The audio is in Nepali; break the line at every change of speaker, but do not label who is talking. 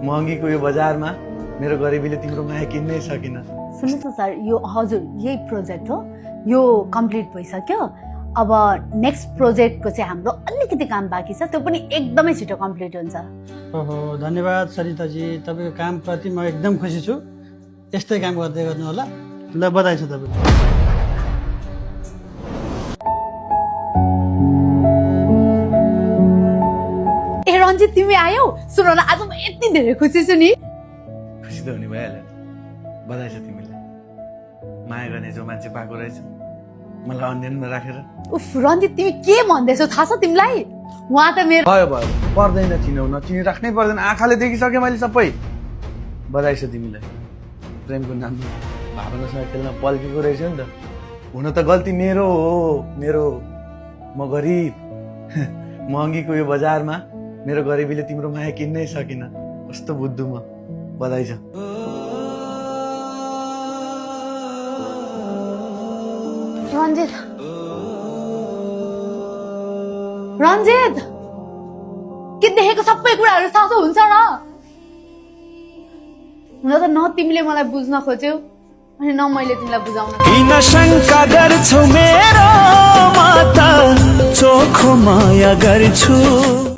महँगीको यो बजारमा मेरो गरिबीले तिम्रो माया किन्नै सकिन।
सुन्नुहोस् न सर, यो हजुर यही प्रोजेक्ट हो, यो कम्प्लिट भइसक्यो। अब नेक्स्ट प्रोजेक्टको चाहिँ हाम्रो अलिकति काम बाँकी छ, त्यो पनि एकदमै छिटो कम्प्लिट हुन्छ।
ओहो, धन्यवाद सरिताजी, तपाईँको कामप्रति म एकदम खुसी छु। यस्तै काम गर्दै गर्नु होला। ल, बधाई छ तपाईँको।
ए रञ्जित, तिमी आयौ? सुन न, आज म यति धेरै खुसी छु नि।
खुसी त हुने भइहाल्यो। बधाई छ तिमीलाई। माया गर्ने जो मान्छे पाएको रहेछ, मलाई अन्यनमा राखेर।
उफ रञ्जित, तिमी के भन्दैछौ थाहा छ तिमीलाई? उहाँ त मेरो
भयो भयो, पर्दैन चिनाउन, चिनी राख्नै पर्दैन, आँखाले देखिसकेँ मैले सबै। बधाई छ तिमीलाई। प्रेमको नाममा भावनासँग खेल्न पल्केको रहेछ नि त। हुन त गल्ती मेरो हो, मेरो। म गरिब, महँगीको यो बजारमा मेरो गरिबीले तिम्रो माया किन्नै सकिन। कस्तो बुद्धु म। बधाई छ।
रञ्जित, रञ्जित, के देखेको सबै कुराहरू साँचो हुन्छ र? हुन त न तिमीले मलाई बुझ्न खोज्यौ अनि न मैले तिमीलाई बुझाउन।
किन शङ्का गर्छौ मेरो माता, चोखो माया गर्छु।